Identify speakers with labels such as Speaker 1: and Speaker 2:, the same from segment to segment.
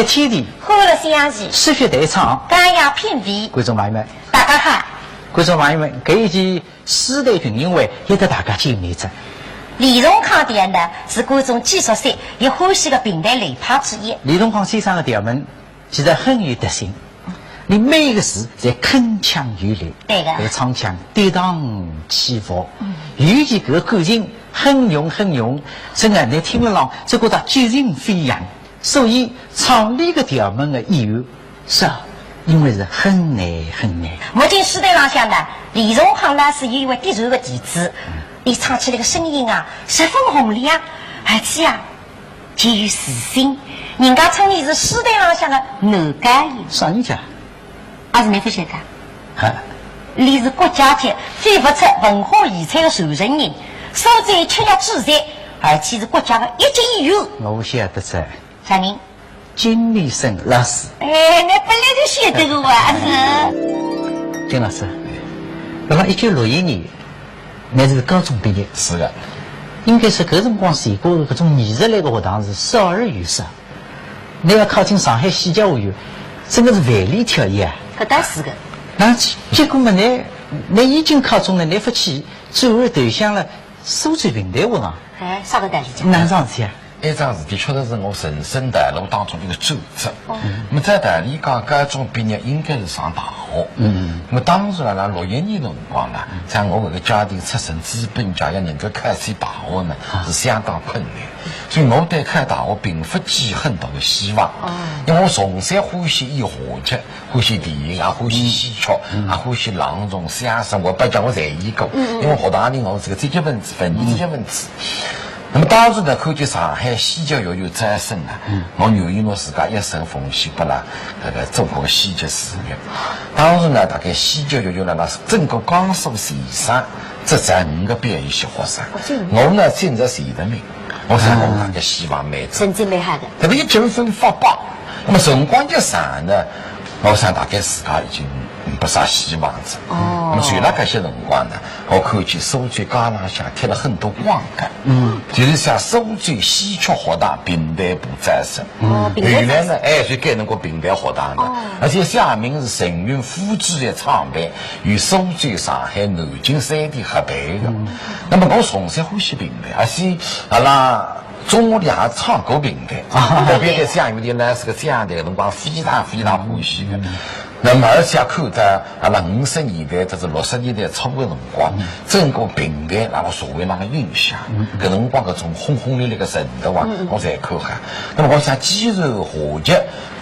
Speaker 1: 天地，
Speaker 2: 欢乐相聚，
Speaker 1: 诗学对唱，
Speaker 2: 感雅品味。
Speaker 1: 观众朋友们，
Speaker 2: 大家好。
Speaker 1: 观众朋友们，这一期诗对群英会也得大家见面着。
Speaker 2: 李荣康点呢是观众技术赛也欢喜的平台类派之一。
Speaker 1: 李荣康先生的调门其实很有特性，你每一个字在铿锵有力，
Speaker 2: 对的，
Speaker 1: 这个唱腔跌宕起伏，尤其这个感情很浓很浓，真的你听了浪就觉得激情飞扬。所以唱这个调门的演员是因为是很难很难。
Speaker 2: 目前时代上向呢，李荣康呢是有一位低传的弟子，你唱起来的声音啊十分洪亮，而且啊极有自信。人家称你是时代上向的男歌人。
Speaker 1: 啥人家？
Speaker 2: 还是没发现的。你是国家级最不出文化遗产的传承人，所在吃药自在，而且是国家的一级演员。
Speaker 1: 我晓得这。
Speaker 2: 啥人？
Speaker 1: 金立生老师。
Speaker 2: 哎，那本来就晓得的哇！
Speaker 1: 金老师，那么1961年，那是高中毕业。
Speaker 3: 是的。
Speaker 1: 应该是搿辰光全国的搿种艺术类的学堂是少而有少。你要考进上海戏剧学院，真的是万里挑一啊！
Speaker 2: 搿倒是的。
Speaker 1: 那结果嘛，你已经考中了，你不去，转而投向了苏州平台学堂。
Speaker 2: 哎，啥个道理讲？
Speaker 1: 哪桩事体啊？
Speaker 3: 这桩事体确实是我人生道路当中一个转折。那么在大理讲高中毕业应该是上大学。那么当时呢，61年的辰光呢，在我这个家庭出身资本家要能够开上大学呢，是相当困难。所以我对开大学并不寄很大的希望。因为我从小欢喜演话剧，欢喜电影，也欢喜戏曲，也欢喜朗诵、相声。我不讲我在演过，因为学堂里我是个积极分子，文艺积极分子。那么当时呢，看见上海戏剧学院再生啊，我愿意拿自家一生奉献给了这个中国戏剧事业。当时呢，大概戏剧学院呢，那是整个江苏省上只在5个表演系学生，我呢进入前10名。我想我大概希望蛮
Speaker 2: 成绩蛮好的。
Speaker 3: 这个一经分发榜，那么辰光一长呢，我想大概自家已经不啥希望了。那么随了这些辰光呢，我看见苏州街浪向贴了很多广告，就是像苏州戏曲学堂平台部再生。原来呢，就改成过平台学堂的，而且下面是成云复制的厂牌，与苏州、上海、南京3地合办的。那么我从小欢喜平台，而且阿拉中国的也唱歌平台，特别在江源的呢是个这样的辰光，非常非常欢喜的。那么而且看到阿拉50年代，这是60年代初的辰光，整个平台那个社会那个影响，搿辰光搿种轰轰烈烈的程度啊，我才看看。那么我想，既然话剧、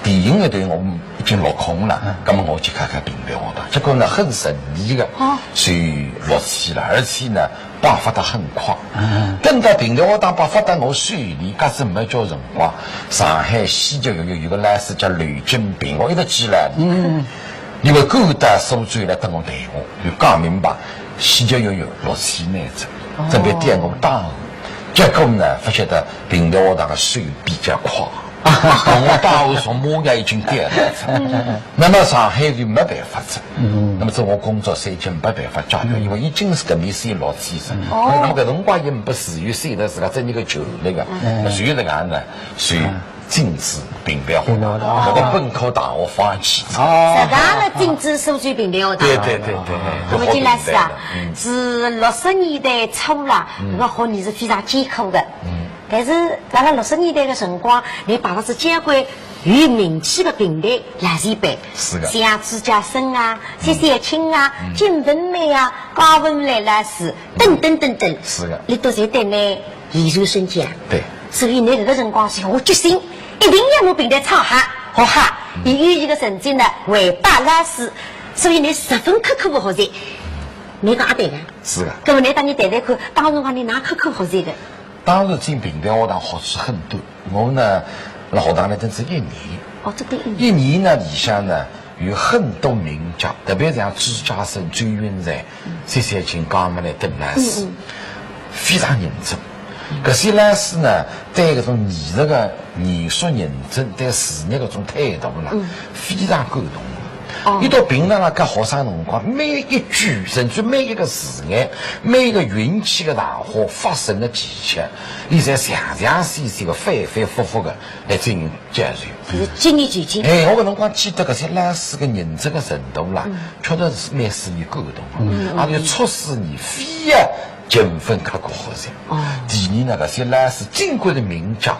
Speaker 3: 电影一段我们已经落空了，那么我去看看平台学堂，结果呢很顺利的就落去了，而且呢爆发得很快。等到平台学堂爆发得我顺利，可是没叫辰光，上海戏剧学院有个老师叫吕金平，我一直记来。因为勾搭苏州来跟我谈话，就讲明白戏剧学院落去那子，准备点我当。结果呢，发觉得平台学堂的收比较快。我大学从模样已经点了，那么上海就没办法子。那么这我工作已经没办法解决，因为已经是搿面水落起身。那么搿辰光也不至于谁的自家真一个球那个，所以这个呢，所以禁止平台学堂，我的本科大学放弃。
Speaker 2: 实际的禁止苏州平台学堂。
Speaker 3: 对。
Speaker 2: 那么金老师啊，是60年代初啦，那个学你是非常艰苦的。但是在那60年代的辰光，你把它是交关有名气的平台来前辈，像朱家生啊、谢谢清啊、金文美啊、高文来老师等等等等，
Speaker 3: 是的，
Speaker 2: 你都在对呢研究生讲。
Speaker 3: 对，
Speaker 2: 所以你这个辰光是我决心一定要我平台唱好学好，以有一个成绩呢为大老师，所以你十分刻苦的学习。你讲对的，
Speaker 3: 是的。
Speaker 2: 那么你当你谈谈看，当时讲你哪刻苦学习的？
Speaker 3: 当时进平台学堂学习很多，我呢在学堂里等是1年。
Speaker 2: 这对
Speaker 3: 1年呢里向呢有很多名家，特别像朱家生、周云才、谢谢清、高门来等老师，非常认真。这些老师呢，对这种艺术的艺术认真，对事业这种态度呢，非常感动。一到平常跟学生辰光，每一句甚至每一个字眼，每一个运气的大话发生的技巧，你在详详细细的反反复复的来进行介绍。
Speaker 2: 就是经验最精。
Speaker 3: 哎，我搿辰光记得搿些老师的认真的程度啦，确实是蛮使你感动的，也就促使你非要勤奋刻苦学习。第二呢，搿些老师金贵的名将，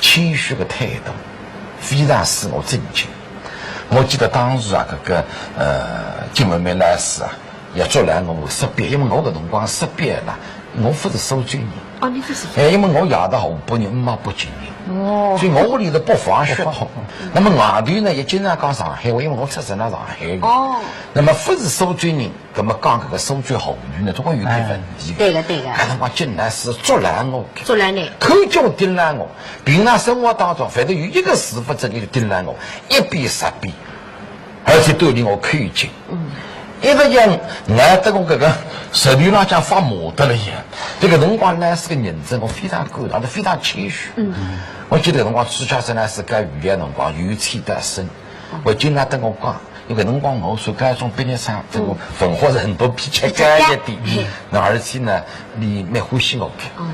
Speaker 3: 谦虚的态度，非常使我尊敬。我记得当时啊，搿个金文梅老师啊，也做来我识别，因为我搿辰光识别啦，我不是收军人。
Speaker 2: 哦，你不是？
Speaker 3: 哎，因为我爷的后半人妈北京人。所以我屋里头北方血统。那么外地呢也经常讲上海话，因为我出生在上海人。那么不是苏州人，那么讲搿个苏州后语呢，总归有点问题。
Speaker 2: 对个。
Speaker 3: 搿辰光进来是捉烂我，
Speaker 2: 捉烂你，
Speaker 3: 口叫盯烂我。平常生活当中，反正有一个事不正，就盯烂我，一边十遍，而且都令我看见。一个样，难得我搿个手里浪像发毛的了一样。这个辰光呢是个认真，我非常感动，非常谦虚。我记得搿辰光朱家生呢是教语言辰光有气得深，我经常跟我讲，因为搿辰光我算高中毕业生，这个文化程度比较高一点，那而且呢你蛮欢喜我看。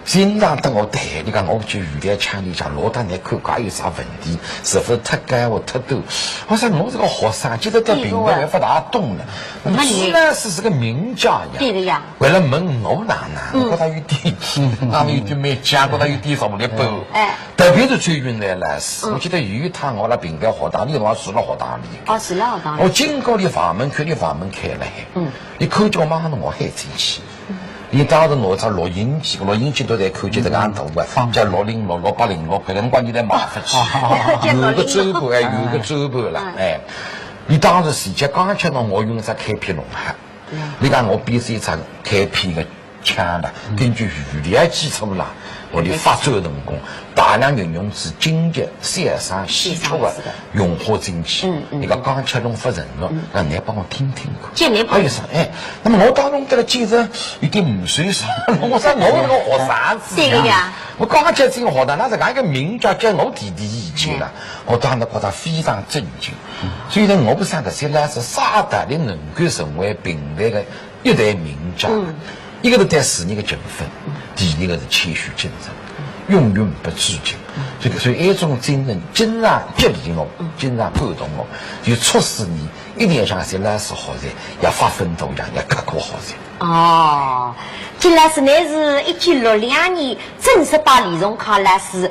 Speaker 3: 经常跟我谈，你讲我去语言腔里讲，老大你看搿有啥问题？是否太干或太多？我说我这个学生，记得到平台还不大懂呢。虽然是个名家呀，
Speaker 2: 对的呀。
Speaker 3: 为了问我哪能，我觉得有点，有点没讲，觉得有点什么的不。特别是最云南老师，我记得有一趟我来平台学堂，你我住了学堂里。
Speaker 2: 住了学堂里。我
Speaker 3: 经过你房门看，你房门开了，你看见我马上我喊进去。你当时拿着录音机都在看见这个案头啊，叫606、680、搿辰光你在麻烦去，有个周盘有个周盘了，哎，你当时时间刚吃到我用只开篇龙哈，你看我编是一张开篇的腔了，根据语言基础啦，我的发展成功，大量运用是经济、线上、西出的融合进去。你个刚吃龙发人了，那你帮我听听看。还有啥？哎，那么我当中这个记者有点唔随手，我说我那个学生子
Speaker 2: 对个呀，
Speaker 3: 我刚刚接这个学堂，那是俺一个名叫我弟弟意见了，我当时觉得非常震惊。所以呢，我不想这些呢是啥的，你能够成为平台的一代名家。一个是对事业的勤奋，第二个是谦虚谨慎，永远不致敬。所以一种精神经常激励我，经常感动我，就促使你一定要向些老师学习，要发奋图强，要刻苦学习。
Speaker 2: 金老师呢是1962年正式把李荣康老师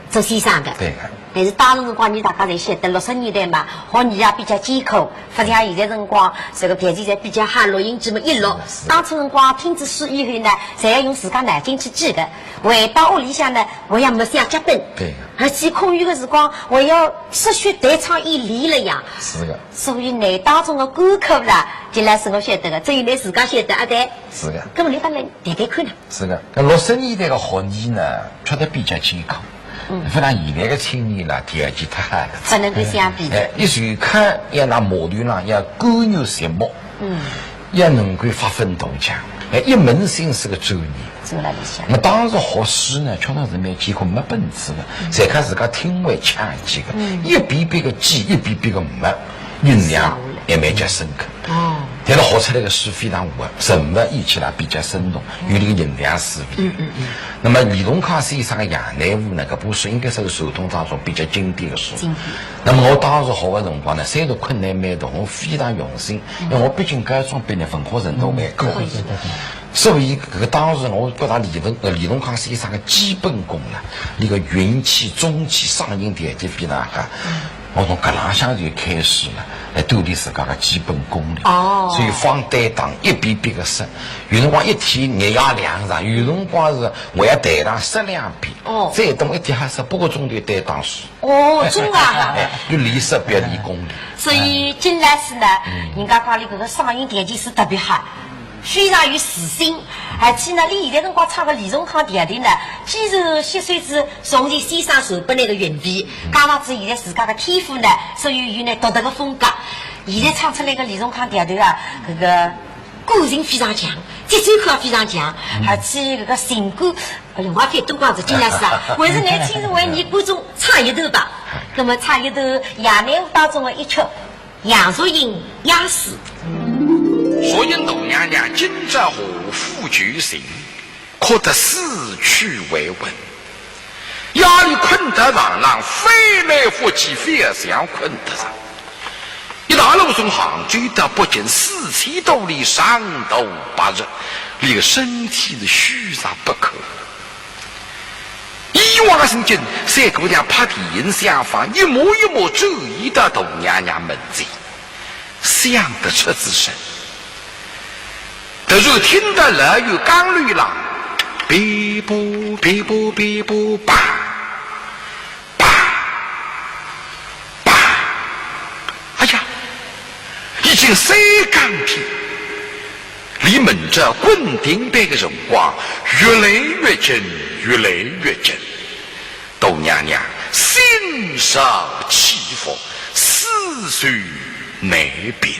Speaker 2: 做先生的。
Speaker 3: 对的。
Speaker 2: 但是当时辰光，你大家侪晓得，60年代嘛，学艺也比较艰苦，不像现在辰光，这个电视台比较好，录音机嘛一录。当初辰光听指书以后呢，侪要用自家脑筋去记的。回到屋里向呢，我也没想脚本。
Speaker 3: 对。
Speaker 2: 而且空余的时光，我要持续弹唱一练了呀。
Speaker 3: 是的。
Speaker 2: 所以呢，当中的功课啦，金老师我晓得的，只有你自家晓得啊，对。
Speaker 3: 是的。
Speaker 2: 那么你当然谈谈看呢。
Speaker 3: 是的。60年代的学艺呢，确实比较艰苦。非常现在的青年啦，条件太好了，
Speaker 2: 不能够相比。
Speaker 3: 你随看要拿毛头浪，要甘于寂寞，也能够发奋图强。一门心思个专业。
Speaker 2: 做了理想。
Speaker 3: 那当时学诗呢，确实是蛮艰苦，没本事的，才看自家听会腔记的，一遍遍个记，一遍遍个默，酝酿也蛮加深刻。但是学出来的诗非常活，人物译起来比较生动，有那个营养思维。那么李荣康先生的《杨乃武》呢，搿部书应该是个传统当中比较经典的书。那么我当时学的辰光呢，虽然困难蛮大，我非常用心，因为我毕竟高中毕业，文化程度蛮高。所以搿个当时我觉得李荣康先生的基本功啦，那个元气、中气、上音条件非常好。我从搿浪向就开始了，来锻炼自家的基本功力。所以放单档一遍遍的说，有辰光一天日夜2场，有辰光是我要单档12遍。再等一天还是8个钟头单档书。
Speaker 2: 真啊！
Speaker 3: 就练识别练功力。
Speaker 2: 所以金老师呢，人家讲你搿个上音条件是特别好。非常有自信，而且呢，你现在辰光唱个李荣康调调呢，既是吸收自从前先生传拨来的韵味，加上子现在自家的天赋呢，所以有呢独特的风格。现在唱出来个李荣康调调啊，搿个个性非常强，节奏感非常强，而且搿个情感，另外再多讲是金老师啊，还是年轻人为你观众唱一段吧。那么唱一段《杨乃武》当中的一曲《杨素英压死。
Speaker 3: 所以窦娘娘今朝何府举行，可得死去为稳。压力困得上让，飞来覆去，非要想困得上。一大路送杭州的不仅47度里上头8日，连身体是虚实不可。一往生间，三姑娘怕电相反，一幕一幕注意到窦娘娘门前，想得出之身。突然听到乐乐刚律郎，哔啵哔啵哔啵吧吧吧，哎呀，已经3更天，离门这滚顶般的荣光越来越近，越来越近。窦娘娘心受起伏，思绪难辨。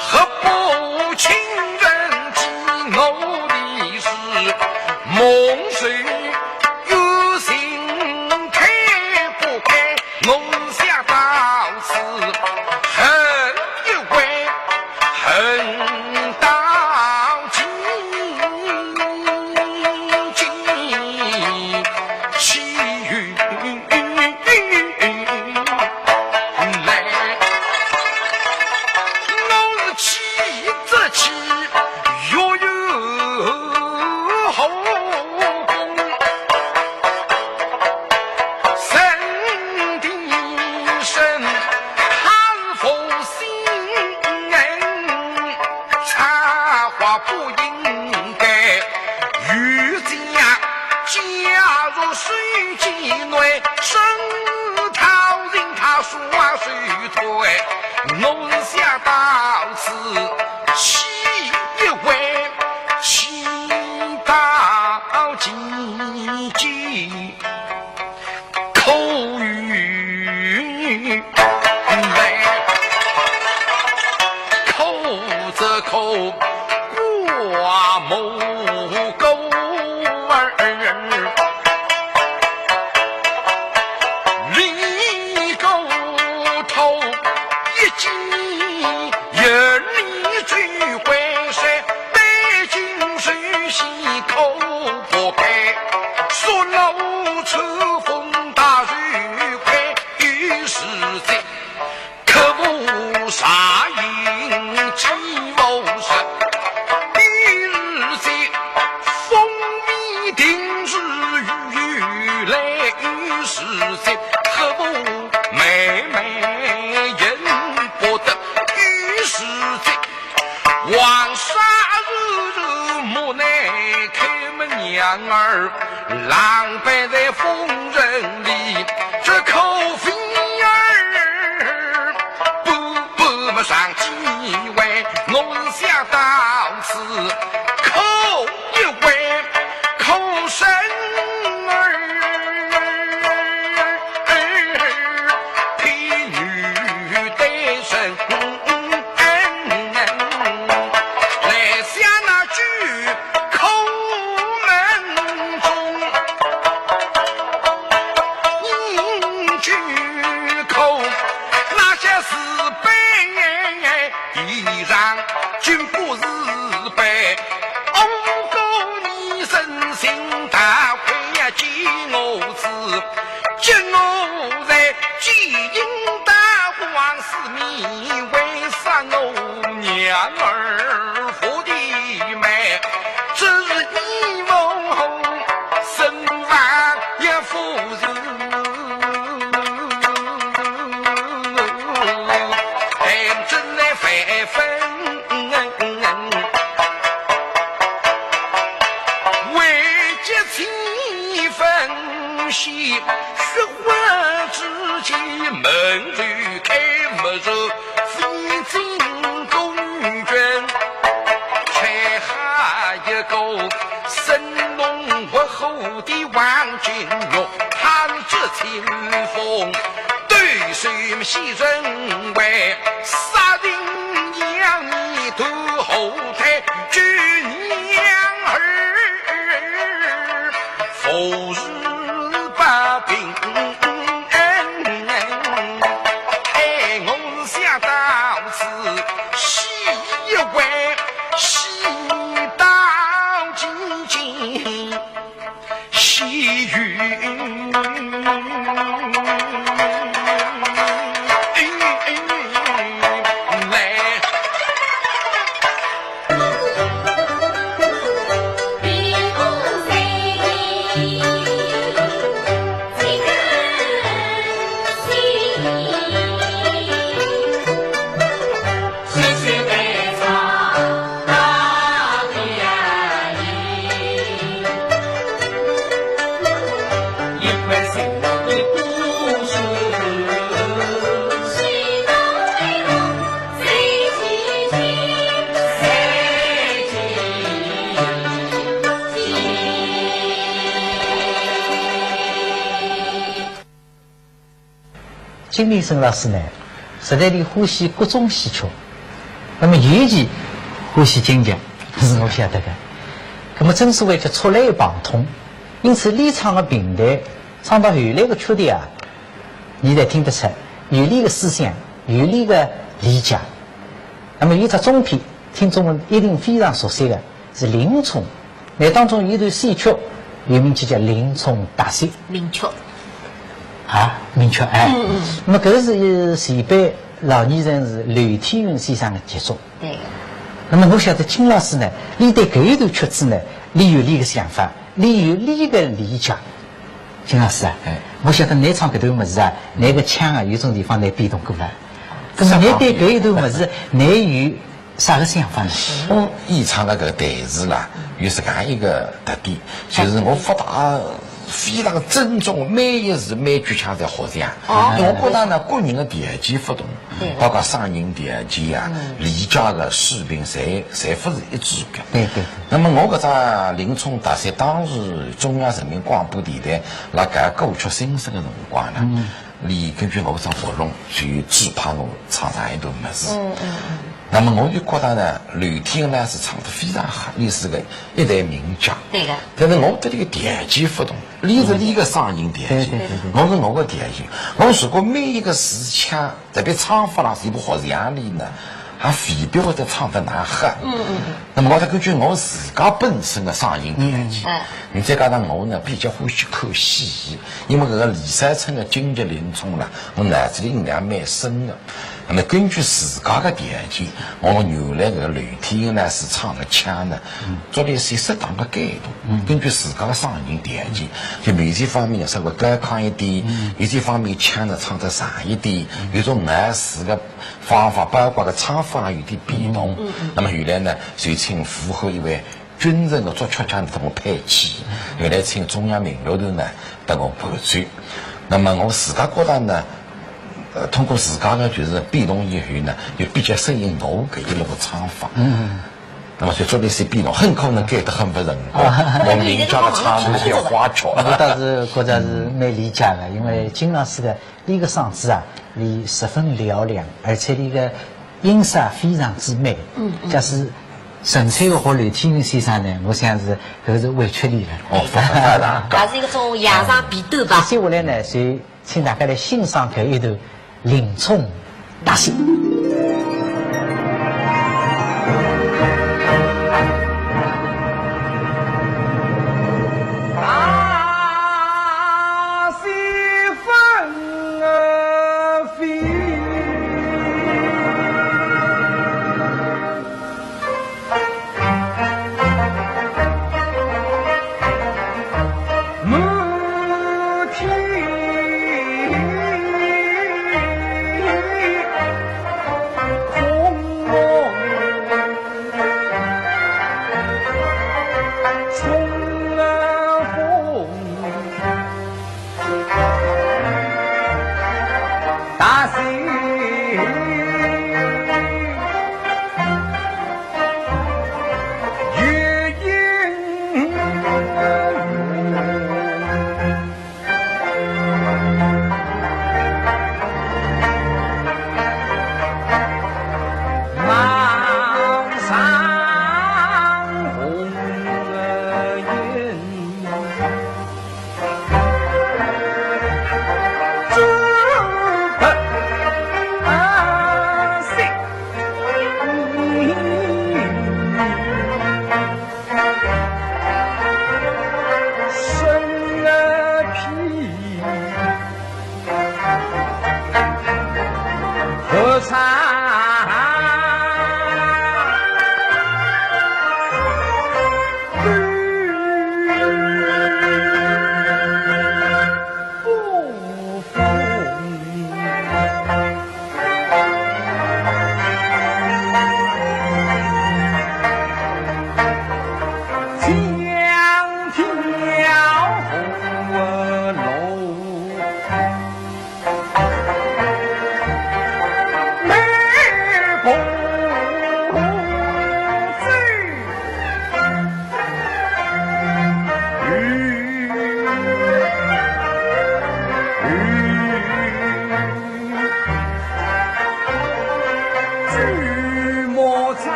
Speaker 3: 何不请人记我？手推，我想到此起一回，起到几句口语来，口则口挂某狗儿，离狗头一击也离聚会谁北京水西口不配，说老车风大雨快，于是在可不杀赢几谋生，一日在风靡定日雨来，于是在可不妹妹人不得，于是在黄沙日日母内开门娘儿狼狈在风人里，这口飞儿不上几位，我想到此口一回口生儿，婢女得生来下那句口门中，应句口那些是依然君不自卑，ông câu你身心大会呀，记我字，记我在基因大王是你，为啥我娘儿福的美，这是一梦身亡也夫人。血花之际门吕开，没肉飞进公园，却还一个神龙不后的王金玉，看着清风对手昔认为杀人养你头后台举娘儿否日平哎，我想到此西一回，西到金金西云
Speaker 1: 金立生老师呢，实在的欢喜各种戏曲，那么尤其欢喜京剧，是我晓得的。那么正所谓叫触类旁通，因此李唱的平台唱到后来的曲调啊，你才听得出有理的思想，有理的理解。那么有只中篇，听众们一定非常熟悉的是林冲，那当中有一段戏曲，有名就叫《林冲大戏》。
Speaker 2: 明确。
Speaker 1: 啊，明确哎。那么搿是前辈老艺人是刘天云先生的杰作。
Speaker 2: 对。
Speaker 1: 那么我晓得金老师呢，你对搿一段曲子呢，你有你的想法，你有你的理解。金老师啊，我晓得你唱搿段物事啊，你个腔啊，有种地方你变动过了。那么你对搿一段物事，你有啥个想法呢？
Speaker 3: 我演唱那个台词啦，有这样一个特点，就是我不大非常尊重每一字每句腔在学样。我觉得呢，个人的田间活动，包括上人田间啊，李家的水平，侪不是一致的。
Speaker 1: 对。
Speaker 3: 那么我搿只林冲大赛，当时中央人民广播电台辣搿歌曲新生的辰光呢，根据我这活动，就指派我唱上一段么子。那么我就觉得呢，刘天呢是唱得非常好，你是个一代名家。
Speaker 2: 对的。
Speaker 3: 但是我的这个田间活动，你是你个上人田间，我是我个田间。我如果每一个词腔，特别唱法啦，是一部学样里呢，还非标的唱得那好。那么我再根据我自家本身的上人田间，你再加上我呢比较欢喜看戏，因为这个李三春的京剧林冲啦，我脑子里音量蛮深的。那么根据自家的条件，我原来这个刘天英呢是唱的腔呢，做了一些适当的改动。根据自家的声音条件，就某些方面呢稍微高亢一点，有些方面腔呢唱得长一点，有种暗示的方法，包括个唱法有点变动。那么原来呢，就请符合一位军人的作曲家这么配器，原来请中央民乐团呢帮我伴奏。那么我自家觉得呢。通过自家的就是变动以后呢，就比较适应我搿一路的唱法。那么就做了一些变动，很可能改得很不人工。我人家的唱法比较花俏。
Speaker 1: 我倒是觉得是蛮理解的，因为金老师的你个嗓子啊，你十分嘹亮，而且你个音色非常之美。假使纯粹的和刘天英先生呢，我想是搿是委屈你了。
Speaker 2: 还是一种扬长避短吧。
Speaker 1: 接下来呢，就请大家来欣赏搿一段林冲大戏。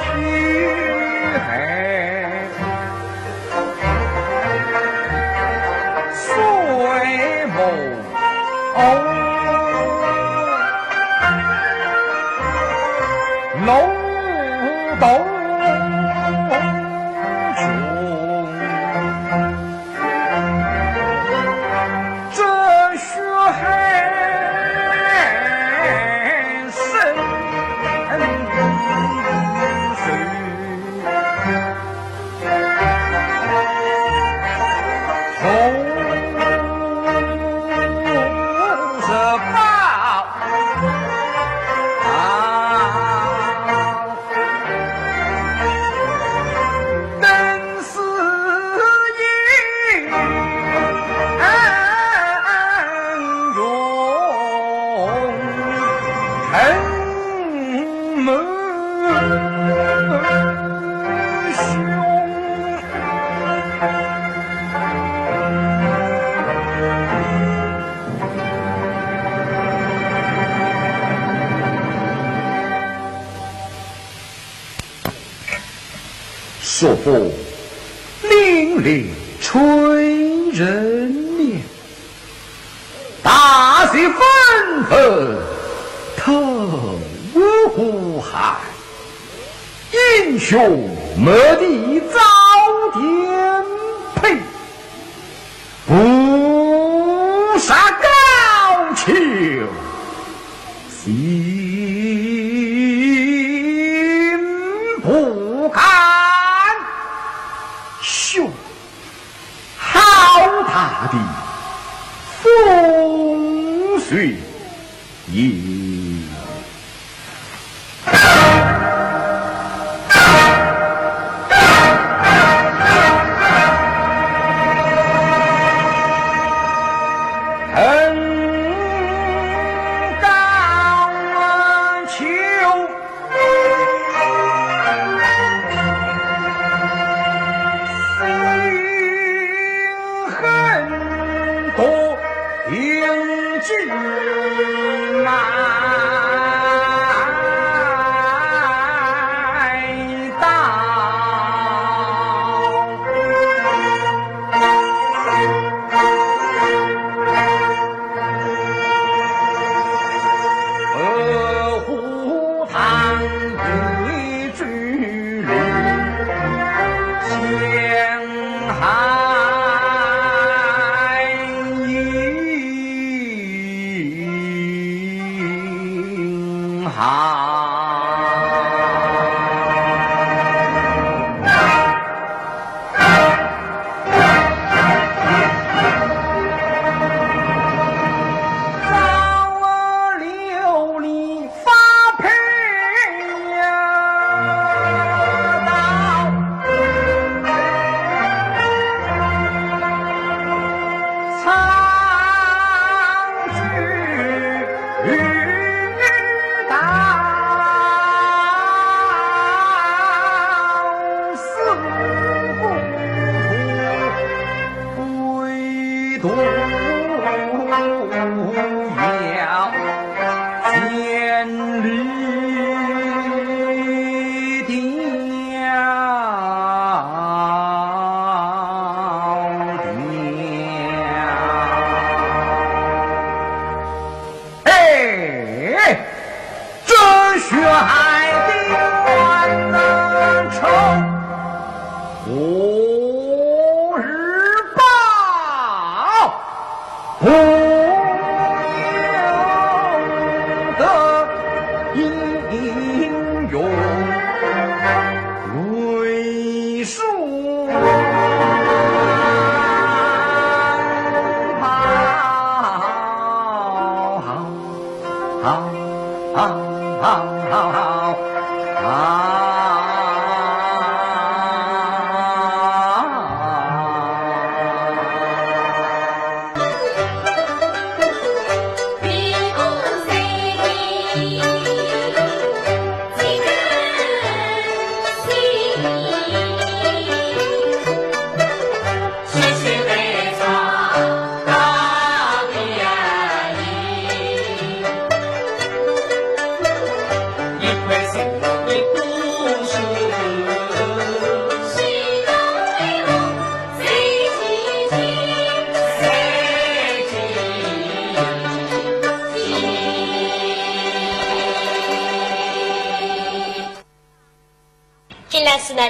Speaker 4: 天火，凛冽催人眠。大雪纷纷透湖海，英雄莫敌早点配。不杀高俅，心不甘。兄，好大的风水也。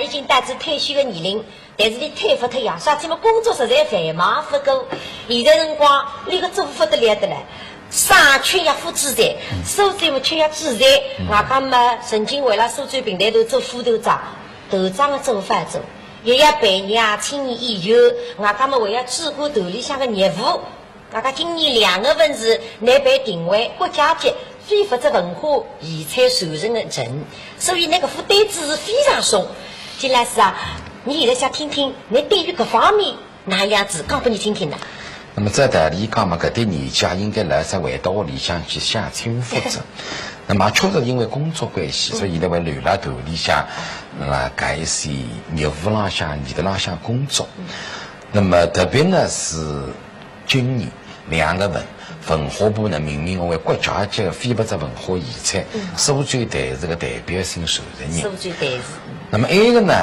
Speaker 2: 已经达至退休的年龄，但是你退不退呀？啥子么工作实在繁忙不够，现在辰光那个做不得了的了，上缺也不自在，收转么缺也自在。外加么曾经为了收转平台头做副头长，头长的做法做，又要办理啊青年研究，外加么为了治国头里向的业务，外加今年2个文字乃被定为国家级非物质文化遗产传承的证，所以那个负担子是非常重。金老师啊，你现在想听听你对于各方面哪样子讲给你听听呢？
Speaker 3: 那么在代理讲嘛，搿对年纪应该来在回到屋里向去写参与负责。那么确实因为工作关系，所以现在会留辣头里向搿一些业务浪向、研究浪向工作。那么特别呢是今年2个文化部呢命名我为国家级的非物质文化遗产，收转台是个代表性受责人。
Speaker 2: 收转台是。
Speaker 3: 那么还有一个呢，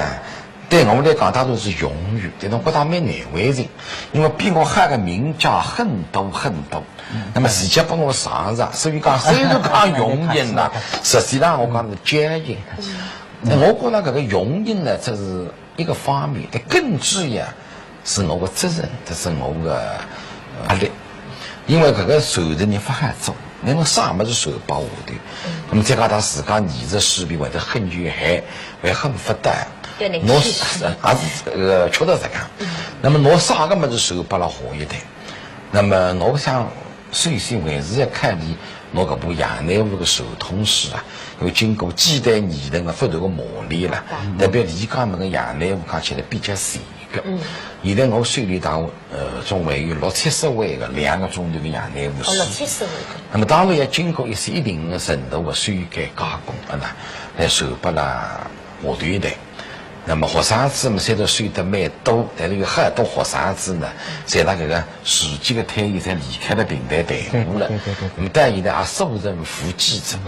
Speaker 3: 对我们来讲，他都是荣誉，但是我觉得蛮难为情，因为比我还个名家很多很多。那么直接把我上上，所以讲虽然讲容易啦，实际上我讲是坚硬。我觉得这个容易呢，这是一个方面，但根之呀是我的责任，这是我的压力，因为这个受的你不好做。那么啥么子受保护的，那么再讲他自家艺术水平会得很厉害，会很发达。我是确实是讲。那么我啥个么子受不了好一点？那么我想，首先还是要看你我这部杨乃武的手通史啊，因为经过几代艺人的不断的磨练了，代表李家门的杨乃武看起来比较细个。现在我手里头总还有6-70位的2个钟头的杨乃武史。6-70位。那么当然要经过一定的程度的修改加工来授给了乐队的。那么学生子嘛，虽然收得蛮多，但是有很多学生子呢，在那个实际的退役，才离开了平台队伍了。那么但现在也受人扶继着。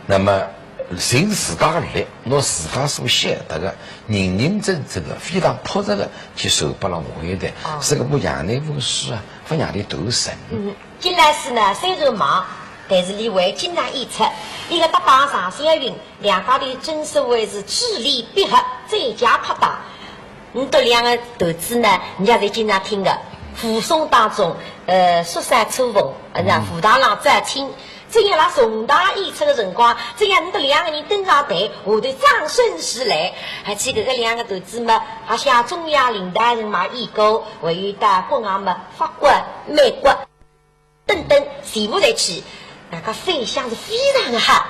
Speaker 3: 那么凭自家的力，我自家所晓得的，认认真真的、非常朴实的去授给了我的，是个不杨乃武的诗啊，不让你多神。
Speaker 2: 金兰寺呢，虽然忙。但是你为经常演出，一个搭档上仙云，两家的真所谓是智力必合，再加拍档。这两个投资呢，人家在经常听的。附送当中，蜀山秋风，武大郎再亲。这样拉重大演出的辰光，这样这两个人登上台，我对掌声袭来。而且这个两个投资嘛，还向中央领导人嘛预告，位于到国外嘛，法国、美国等等全部在去。那个飞翔是非常的好，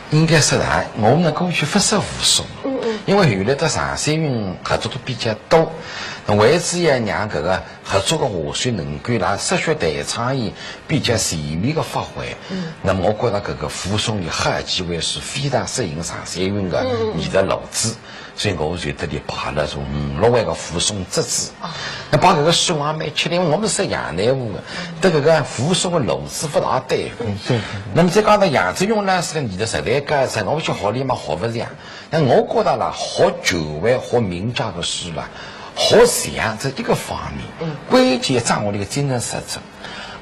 Speaker 3: 应该是的。我们过去不是无数，因为后来的上山运合作都比较多，为此也让这个合作的和谐能够让社区大倡议比较全面的发挥。那么我觉得这个附送有好几位是非常适应上山运的艺术路子。所以我就这里排了从5-6位个附送侄子，那把这个书还蛮确定，我们是杨乃武的，对这个附送的路子不大对。那么再讲到杨志勇呢，是个你的时代改成，我去学里嘛学不上。但我觉得啦，学九位学名家的诗啦，学像这一个方面，关键掌握了一个精神实质。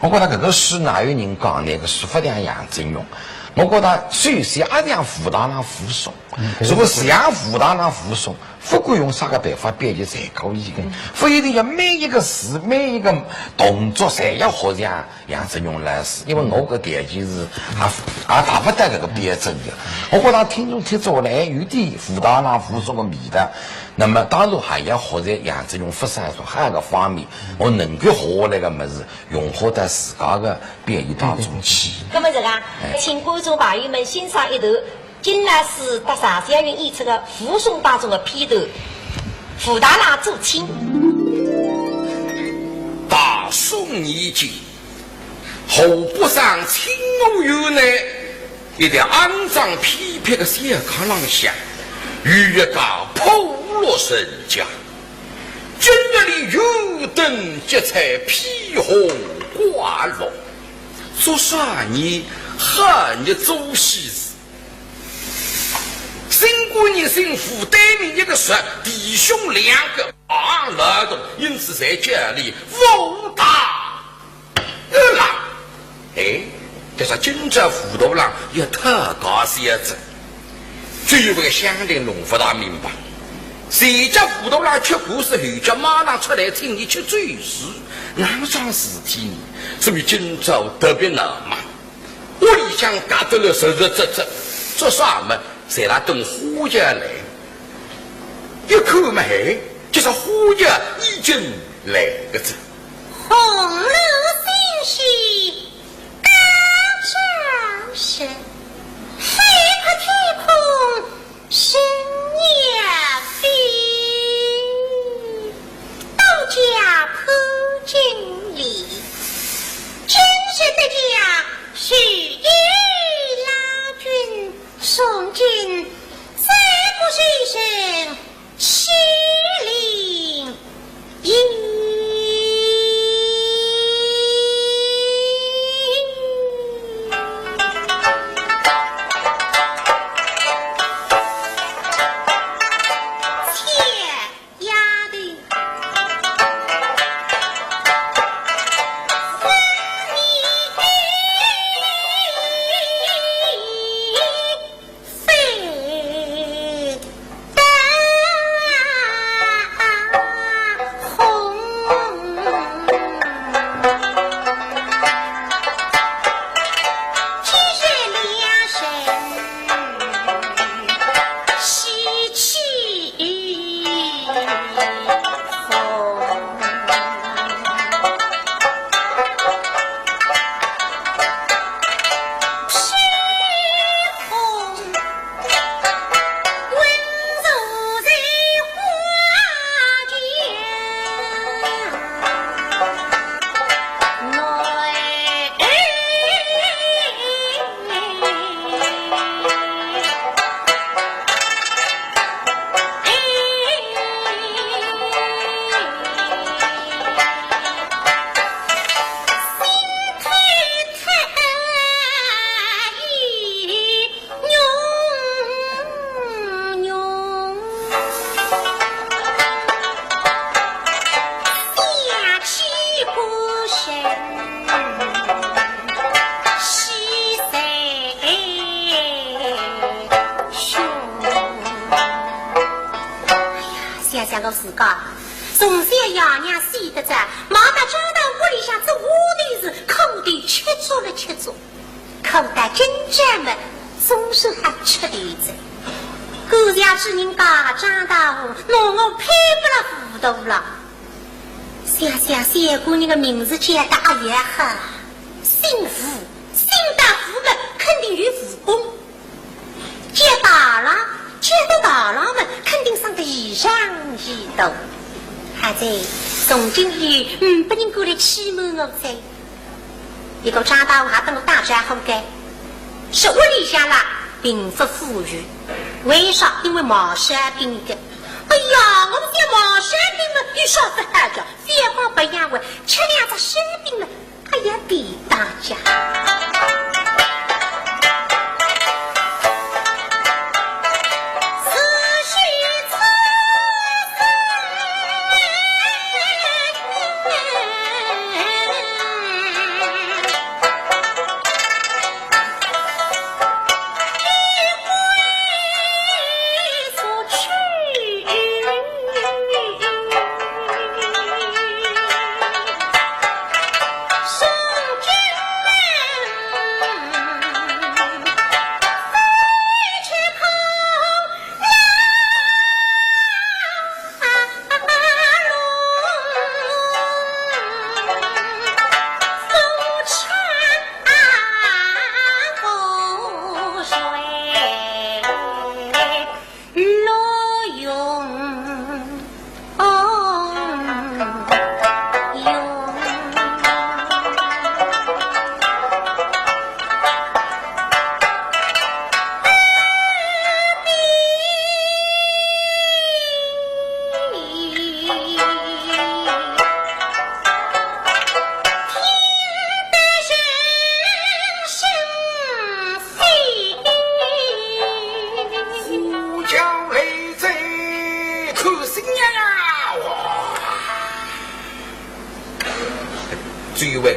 Speaker 3: 我觉得这个诗哪有人讲那个书不像杨志勇。我觉得首先也像武大郎附送，如果是像武大郎附送，不管用啥个办法编辑才可以的，不一定要每一个词、每一个动作侪要学像杨振勇来诗，因为我个条件是也达不到这个标准的。我觉得听众听出来有点武大郎附送的味道，那么当然还要学在杨振勇复散所还有一个方面，我能够学下来的么子融合到自家的编译当中去。
Speaker 2: 那么这个，请观众朋友们欣赏一段金兰寺搭上山云演出的附送当中的片段，武大郎做亲。
Speaker 5: 大宋年间，后不上青楼院内，一条肮脏偏僻的小炕廊下，有一个破落人家，今日里油灯结彩，披红挂绿，做啥呢？汉日做戏子。新过年幸福，对面一个说弟兄2个儿童，因此在家里武大郎。这是今朝辅导郎也特高些子。最有个乡邻农不大明白，谁家辅导郎吃苦是后家马上出来请你吃醉食，哪桩事体呢？所以今朝特别难嘛。屋里向嘎得了这啥么？谁来等呼家来？一看嘛，就是呼家已经来个子。
Speaker 6: 红楼心绪高照身，飞破天空神呀飞，道家铺真理，真是的家许玉拉君送君，再不是一声失灵音。了自家。从小爷娘洗得着，忙到这到屋里向做屋的是口的吃足了吃足，口袋真正们总是还吃的着。顾家之人家长大后，我配不了糊涂了。想想谢姑娘的名字叫大也好，姓胡，姓大胡的肯定有武功。叫大郎，叫到大郎们肯定上个一上一斗。还在从今以后不能过来欺瞒我噻。一个长大后还等我大家后该，是屋里向啦，并不富裕。为啥？因为毛山兵的。哎呀，我们家毛山兵们有啥子好着？废话不言为，吃两只生病了，还要给大家。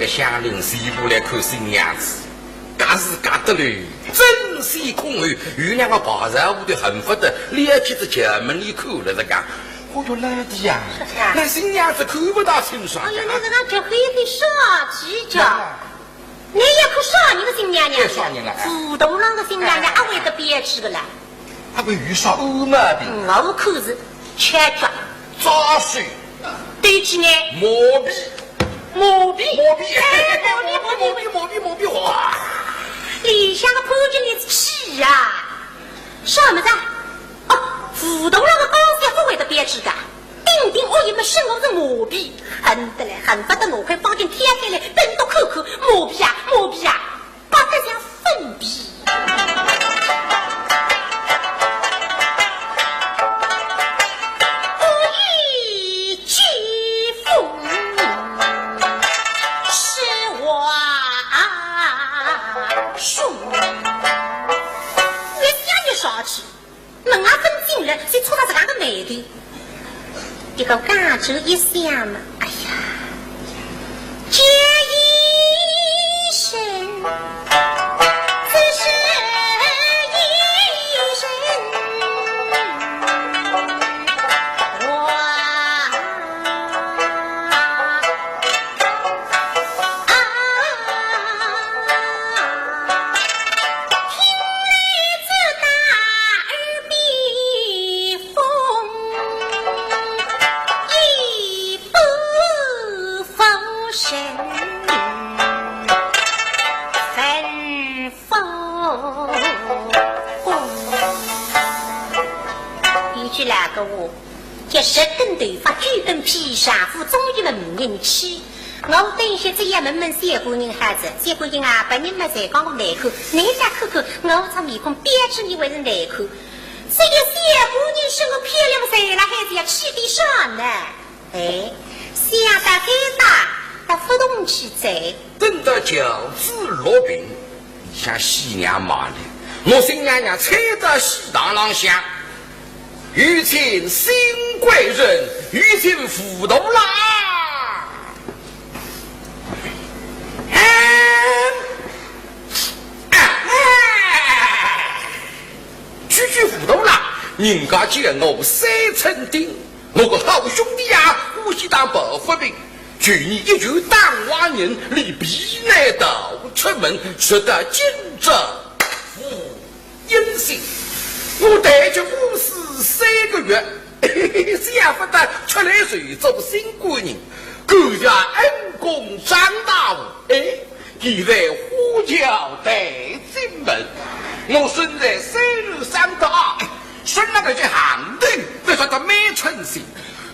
Speaker 5: 乡邻谁不来看新娘子？假是假得嘞，真是空虚。有两个爬上屋的恨不得连起在前门里看了这个。我说老弟呀，那新娘子看不到清爽。
Speaker 6: 哎呀，那个那这可以给少几着。你也可少年的新娘娘，
Speaker 5: 少年了。
Speaker 6: 胡同上的新娘娘，还会得别吃个啦。
Speaker 5: 还会遇上欧毛病。
Speaker 6: 我可是吃着
Speaker 5: 扎水，
Speaker 6: 对起呢，
Speaker 5: 毛笔。毛笔，哇！
Speaker 6: 李香的破镜里气啊！什么子？哦，胡同那个高山不会的别致的，顶顶我一们生活是毛笔，恨得来，恨不得我快放进天开来，等到口口毛笔啊，毛笔啊，把它像粉笔。谁戳他这两个美的？这个感触一想嘛，哎呀，这一生只是一生，我这十根头发九根皮上腹终于了5人气。我等些这样问问谢姑娘孩子，谢姑娘啊，把你们才讲我难看，你再看看我这面孔编织你为是难看。这个谢姑娘是我漂亮谁了孩子要气得上呢？哎，想到该大到不动去在
Speaker 5: 等到饺子落饼，像西娘骂的，我新娘娘踩到西堂上香。遇见新贵人，遇见糊涂啦！句糊涂啦！人家见我三寸钉，我个好兄弟呀，呼吸当白发兵，去年一句当娃人离避难道出门，说得今者无音信。我带着公司3个月，想不得出来随做新官人，国家恩公张大武，现在呼叫带进门，我身在3日3个2，生那个叫行定，别说他没诚信。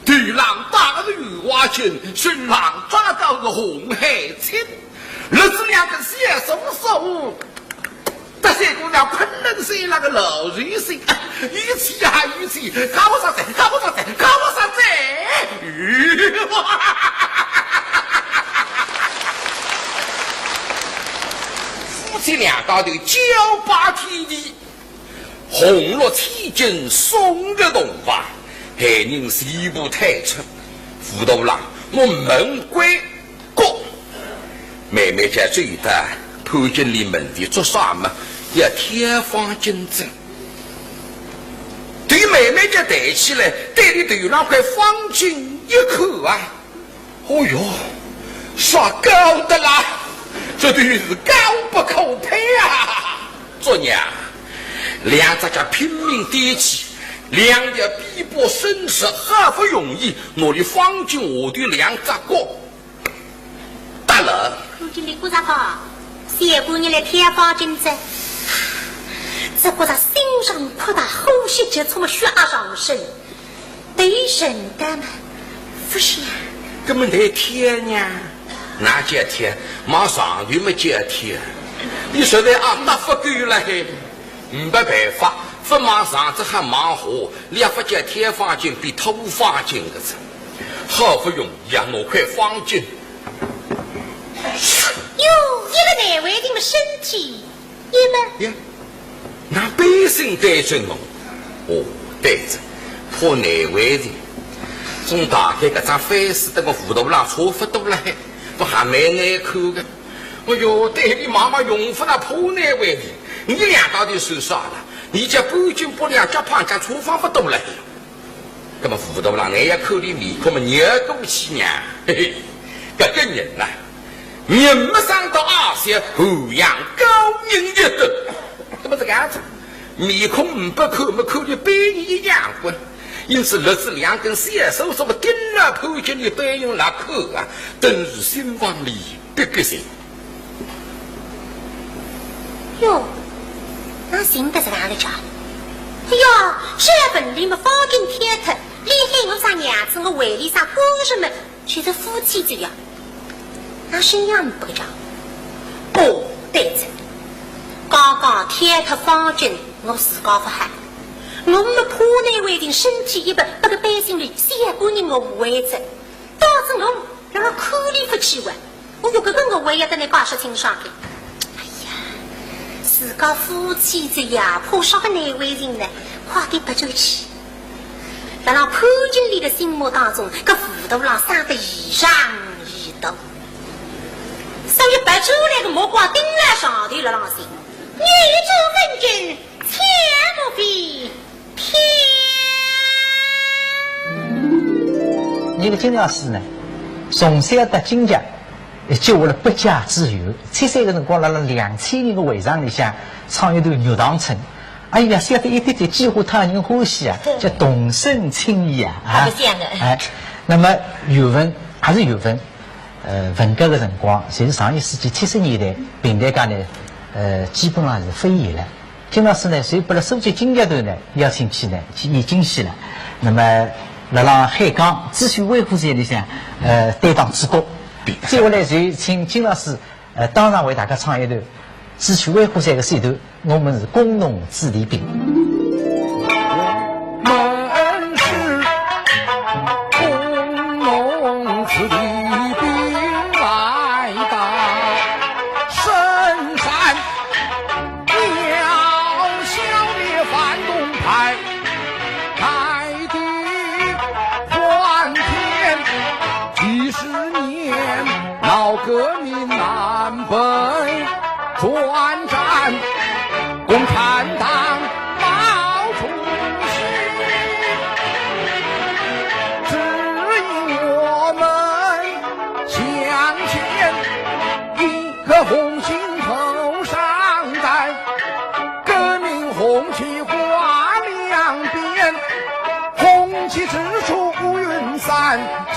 Speaker 5: 对浪打个雨花军，顺浪抓到个红海青，日子2个写手手。这些姑娘喷冷水那个老瑞心，语气啊语气，看我上在，看我上在，看我上在，夫妻2个的交把天地，红落天津送个动法，害人西部太出，辅导郎我门归过，妹妹家最大。潘经理问题做啥么？要天方竞争。对妹妹家抬起来，对你头上快放进一口啊！哦哟，耍高的啦！这对是高不可攀啊！做娘，2只家拼命点起，2条臂膊伸直，很不容易，我的放进我的2只角。大了，
Speaker 6: 潘经理鼓掌好。谢姑娘来天方竞争，这个在心上扩大呼吸接触么血压上升，对身的嘛不是呀？
Speaker 5: 根本得天呢，哪接天？马上就没接天。你说的啊，那不够了嘿，没办法，不马上这还忙活，2不接天方进比头方进个子，好不容易啊，我快放进。
Speaker 6: 哟，一个难为人的身体，你们
Speaker 5: 呀，拿背心带着我，哦，带着，怕难为人。从大概搿张face死得我辅导郎错不多了，不还蛮难看的。哎哟，对你妈妈用不那怕难为人，你2到底算啥了？你家半斤不良，家胖家厨房不多了。那么辅导郎那也口里面可么热过去呢？嘿嘿，搿个人呐。人没上到20，后阳高人一等，怎么这个样子？面孔不看，没看见背影一样滚。因此，日子2根小手什么盯了潘经理背影那看啊，真是心房里别个心。
Speaker 6: 哟，那行得这样的家？哎呀，这本领么放进天头，厉害我啥娘子，我胃里啥工人们，却是夫妻这样。那是样不着，哦，对着，刚刚天特方针，我自家不喊，我们怕难为人身体一不那个百姓里，谢姑娘我无为着，导致我让我口里不起话，我有个跟我为要在那把说清爽的。哎呀，自家夫妻这样，怕啥个难为人呢？快点不走去。让潘经理的心目当中，个辅导郎生得一上一斗。所以白出来个目光盯在上头了，老师，女主纷争，切莫比天。
Speaker 1: 一个金老师呢，从小得金奖，接下了8家之友。73个辰光，辣2000人的会场里向唱一段《玉堂春》，哎呀，写得一点点几乎讨人欢喜啊，叫动声清意啊！
Speaker 2: 不像的。
Speaker 1: 哎，那么语文还是语文。文革的辰光，就是上1世纪70年代，平台界呢，基本上是非遗了。金老师呢，所以把了书记金阶段呢邀请去呢去演京戏了。那么，辣海港秩序维护赛里向，担当主角。接下来就请金老师，当场为大家唱一段秩序维护赛的这段。我们是工农子弟兵。
Speaker 4: 们是工农子弟。革命南北转战，共产党毛主席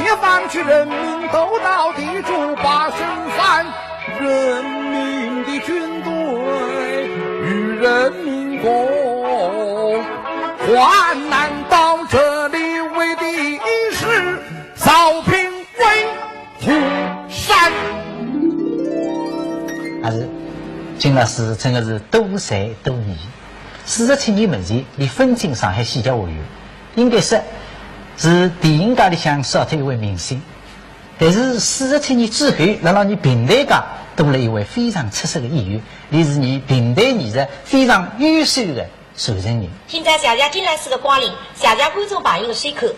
Speaker 4: 解放区人民都到地主把身翻，人民的军队与人民共患难到这里为的是扫平为土山。
Speaker 1: 还是金老师真的是多才多艺。47年门前，你分进上海戏剧学院，应该说是电影界里向少脱一位明星。但是47年之后，让你平台界多了一位非常出色的演员，你是你平台艺术非常优秀的传承人。
Speaker 6: 现在谢谢金老师的光临，谢谢观众朋友的收看。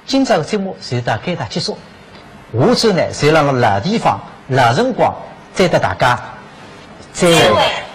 Speaker 1: 今朝的节目就到该大结束。下周呢，就让老地方、老辰光再和大家再会。